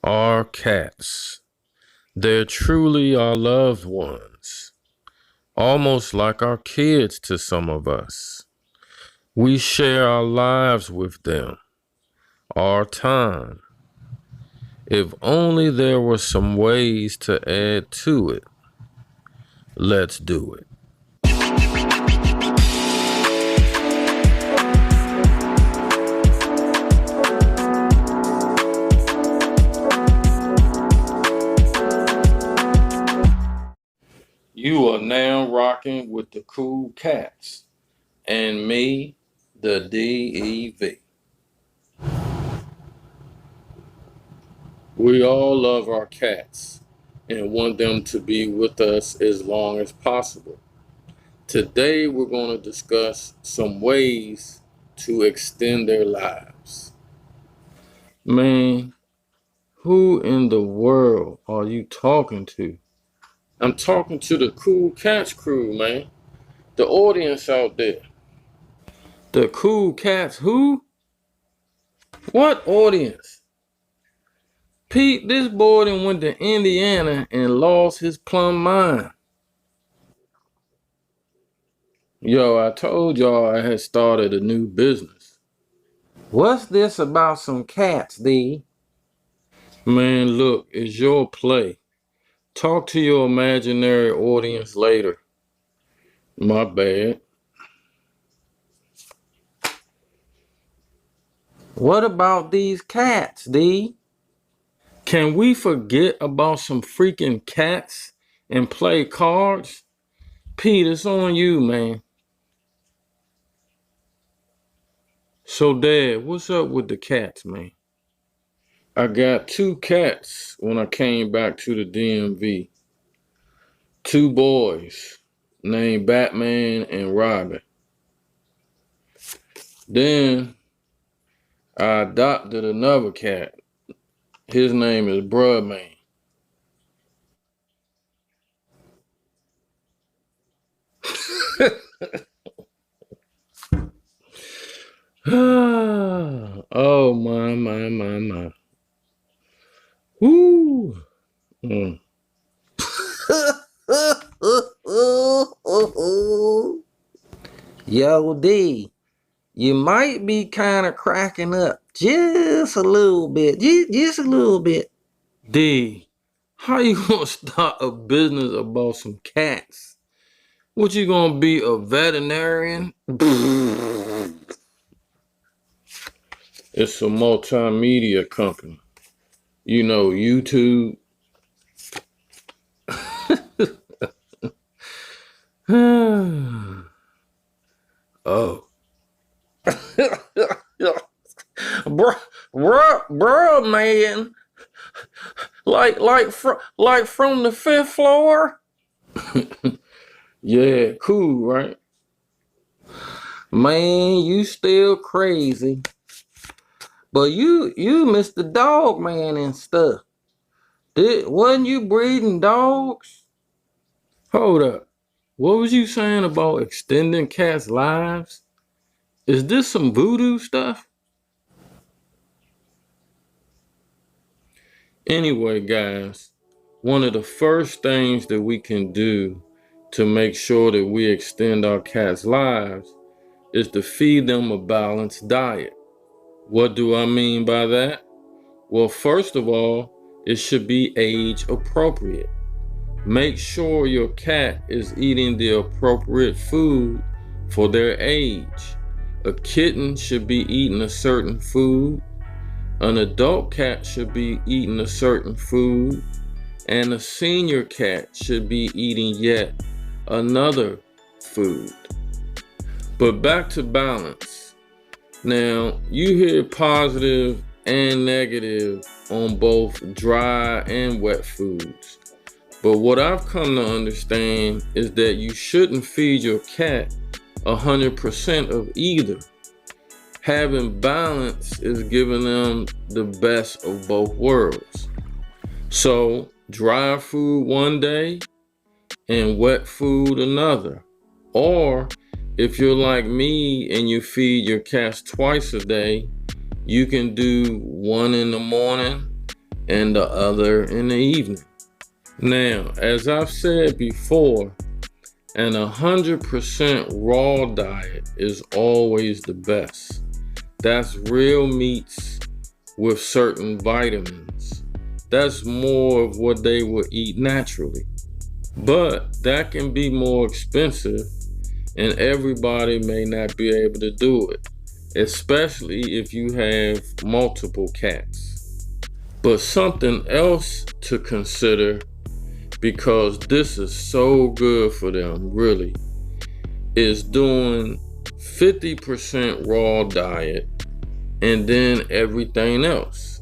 Our cats. They're truly our loved ones, almost like our kids to some of us. We share our lives with them, our time. If only there were some ways to add to it. Let's do it. You are now rocking with the Cool Cats and me, the D.E.V. We all love our cats and want them to be with us as long as possible. Today, we're going to discuss some ways to extend their lives. Man, who in the world are you talking to? I'm talking to the Cool Cats crew, man. The audience out there. The Cool Cats who? What audience? Pete, this boy done went to Indiana and lost his plumb mind. Yo, I told y'all I had started a new business. What's this about some cats, D? Man, look, it's your play. Talk to your imaginary audience later. My bad. What about these cats, D? Can we forget about some freaking cats and play cards? Pete, it's on you, man. So, Dad, what's up with the cats, man? I got 2 cats when I came back to the DMV. 2 boys named Batman and Robin. Then I adopted another cat. His name is Brudman. Oh, my. Woo. Mm. Yo, D, you might be kind of cracking up just a little bit. Just a little bit. D, how you gonna start a business about some cats? What, you gonna be a veterinarian? It's a multimedia company. You know, YouTube. Oh. Bruh, man. Like from the 5th floor? Yeah, cool, right? Man, you still crazy. But you Mr. Dog Man and stuff. Wasn't you breeding dogs? Hold up. What was you saying about extending cats' lives? Is this some voodoo stuff? Anyway, guys, one of the first things that we can do to make sure that we extend our cats' lives is to feed them a balanced diet. What do I mean by that? Well, first of all, it should be age appropriate. Make sure your cat is eating the appropriate food for their age. A kitten should be eating a certain food. An adult cat should be eating a certain food. And a senior cat should be eating yet another food. But back to balance. Now, you hear positive and negative on both dry and wet foods. But what I've come to understand is that you shouldn't feed your cat 100% of either. Having balance is giving them the best of both worlds. So, dry food one day and wet food another. Or, if you're like me and you feed your cats twice a day, you can do one in the morning and the other in the evening. Now, as I've said before, an 100% raw diet is always the best. That's real meats with certain vitamins. That's more of what they would eat naturally. But that can be more expensive, and everybody may not be able to do it, especially if you have multiple cats. But something else to consider, because this is so good for them, really, is doing 50% raw diet and then everything else.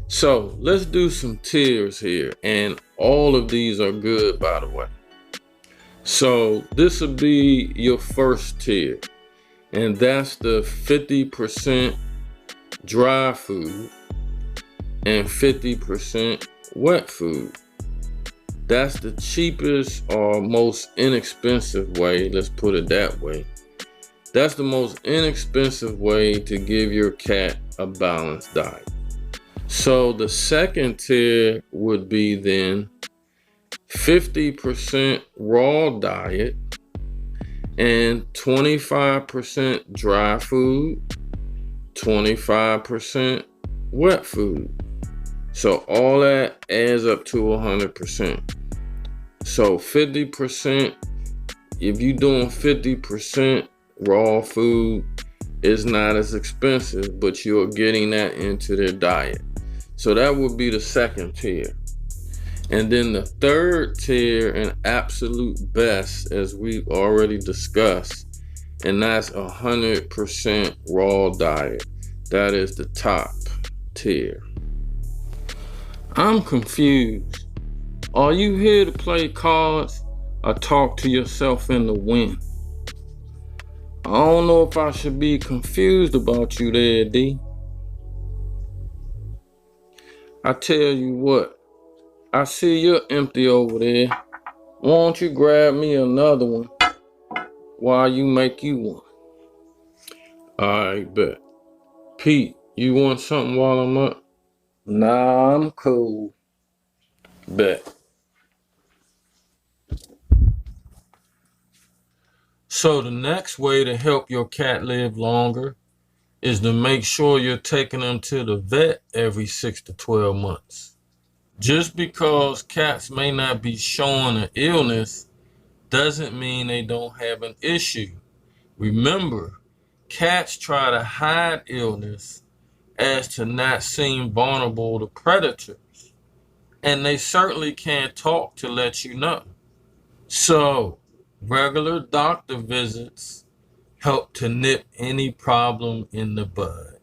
So let's do some tiers here, and all of these are good, by the way. So this will be your first tier, and that's the 50% dry food and 50% wet food. That's the cheapest or most inexpensive way, let's put it that way. That's the most inexpensive way to give your cat a balanced diet. So the second tier would be then 50% raw diet and 25% dry food, 25% wet food. So all that adds up to 100%. So 50%, if you're doing 50% raw food, it's not as expensive, but you're getting that into their diet. So that would be the second tier. And then the third tier and absolute best, as we've already discussed, and that's 100% raw diet. That is the top tier. I'm confused. Are you here to play cards or talk to yourself in the wind? I don't know if I should be confused about you there, D. I tell you what, I see you're empty over there. Why don't you grab me another one while you make you one? Alright, bet. Pete, you want something while I'm up? Nah, I'm cool. Bet. So the next way to help your cat live longer is to make sure you're taking them to the vet every 6 to 12 months. Just because cats may not be showing an illness doesn't mean they don't have an issue. Remember, cats try to hide illness as to not seem vulnerable to predators, and they certainly can't talk to let you know. So, regular doctor visits help to nip any problem in the bud.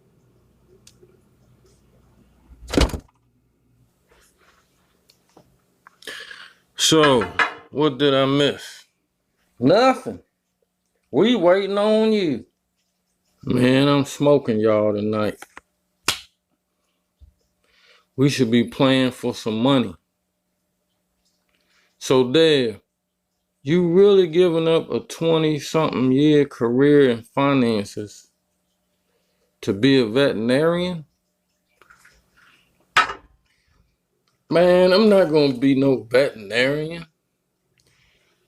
So, what did I miss? Nothing. We waiting on you. Man, I'm smoking y'all tonight. We should be playing for some money. So Dave, you really giving up a 20-something year career in finances to be a veterinarian? Man, I'm not gonna be no veterinarian.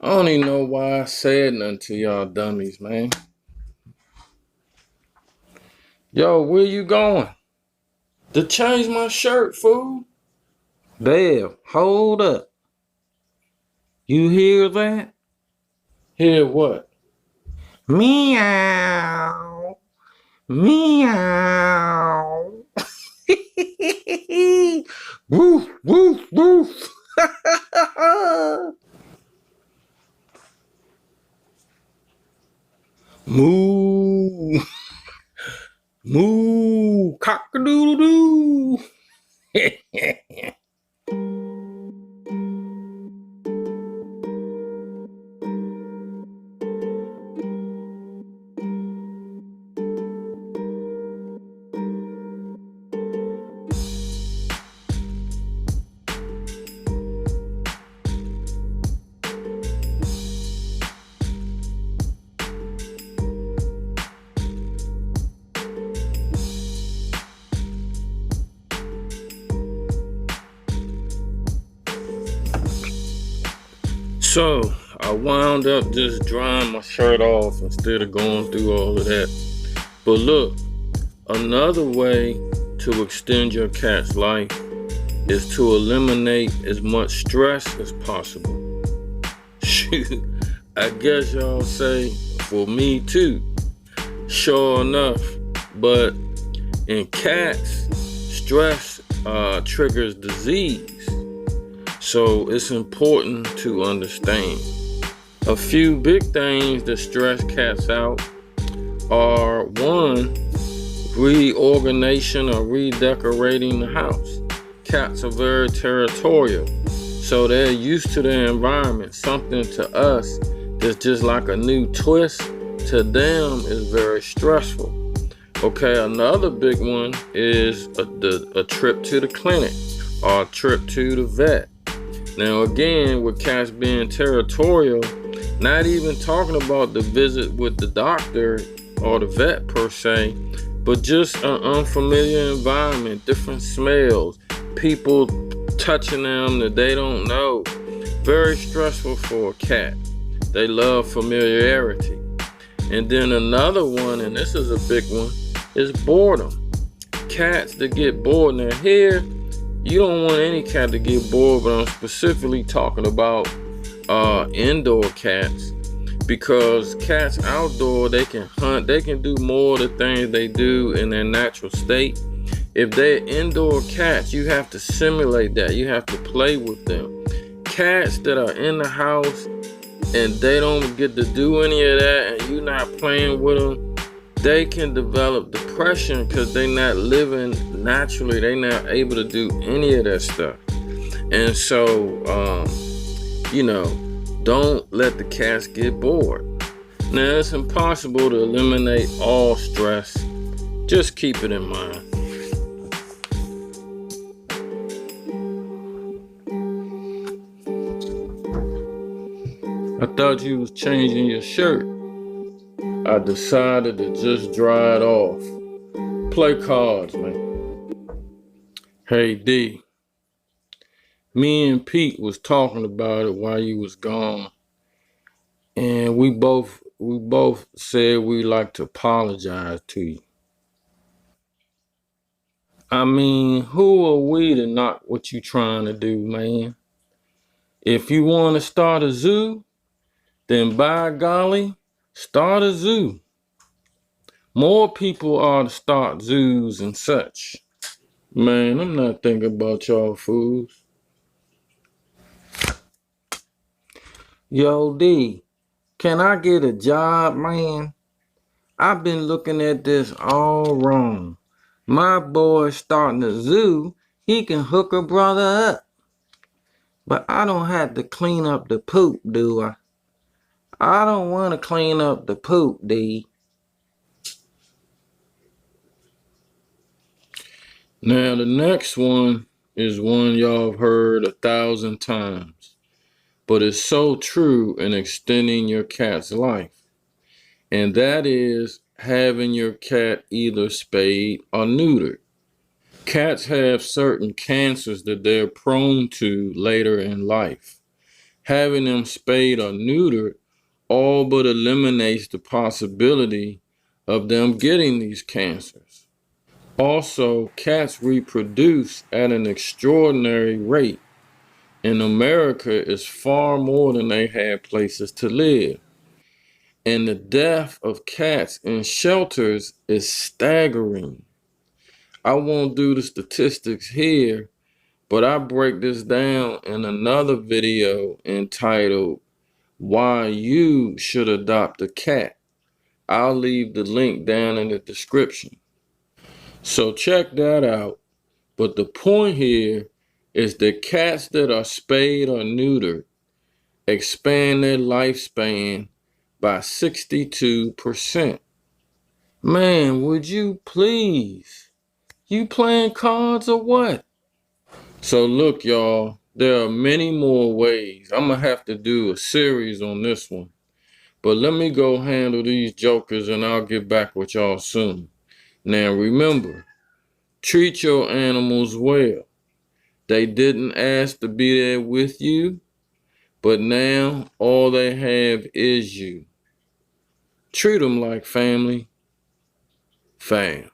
I don't even know why I said nothing to y'all dummies, man. Yo, where you going? To change my shirt, fool. Dave, hold up. You hear that? Hear what? Meow. Meow. Woof, woof, woof. Moo. Moo. Cock-a-doodle-doo. So I wound up just drying my shirt off instead of going through all of that. But look, another way to extend your cat's life is to eliminate as much stress as possible. Shoot, I guess y'all say for me too. Sure enough, but in cats, stress triggers disease. So it's important to understand. A few big things that stress cats out are: one, reorganization or redecorating the house. Cats are very territorial, so they're used to their environment. Something to us that's just like a new twist, to them is very stressful. Okay, another big one is a trip to the clinic or a trip to the vet. Now again, with cats being territorial, not even talking about the visit with the doctor or the vet per se, but just an unfamiliar environment, different smells, people touching them that they don't know. Very stressful for a cat. They love familiarity. And then another one, and this is a big one, is boredom. Cats that get bored. Now here, you don't want any cat to get bored, but I'm specifically talking about indoor cats, because cats outdoor, they can hunt, they can do more of the things they do in their natural state. If they're indoor cats, you have to simulate that. You have to play with them. Cats that are in the house and they don't get to do any of that, and you're not playing with them, they can develop depression because they're not living naturally. They're not able to do any of that stuff. And so, don't let the cats get bored. Now, it's impossible to eliminate all stress. Just keep it in mind. I thought you was changing your shirt. I decided to just dry it off. Play cards, man. Hey D, me and Pete was talking about it while you was gone, and we both said we'd like to apologize to you. I mean, who are we to knock what you trying to do, man? If you want to start a zoo, then by golly, start a zoo. More people ought to start zoos and such. Man, I'm not thinking about y'all fools. Yo, D, can I get a job, man? I've been looking at this all wrong. My boy starting a zoo, he can hook a brother up. But I don't have to clean up the poop, do I? I don't want to clean up the poop, D. Now, the next one is one y'all have heard 1,000 times, but it's so true in extending your cat's life. And that is having your cat either spayed or neutered. Cats have certain cancers that they're prone to later in life. Having them spayed or neutered all but eliminates the possibility of them getting these cancers. Also, cats reproduce at an extraordinary rate. In America, it's far more than they have places to live. And the death of cats in shelters is staggering. I won't do the statistics here, but I break this down in another video entitled Why You Should Adopt a Cat. I'll leave the link down in the description. So check that out. But the point here is that cats that are spayed or neutered expand their lifespan by 62%. Man, would you please? You playing cards or what? So look, y'all, there are many more ways. I'm gonna have to do a series on this one. But let me go handle these jokers and I'll get back with y'all soon. Now remember, treat your animals well. They didn't ask to be there with you, But now all they have is you. Treat them like family, fam.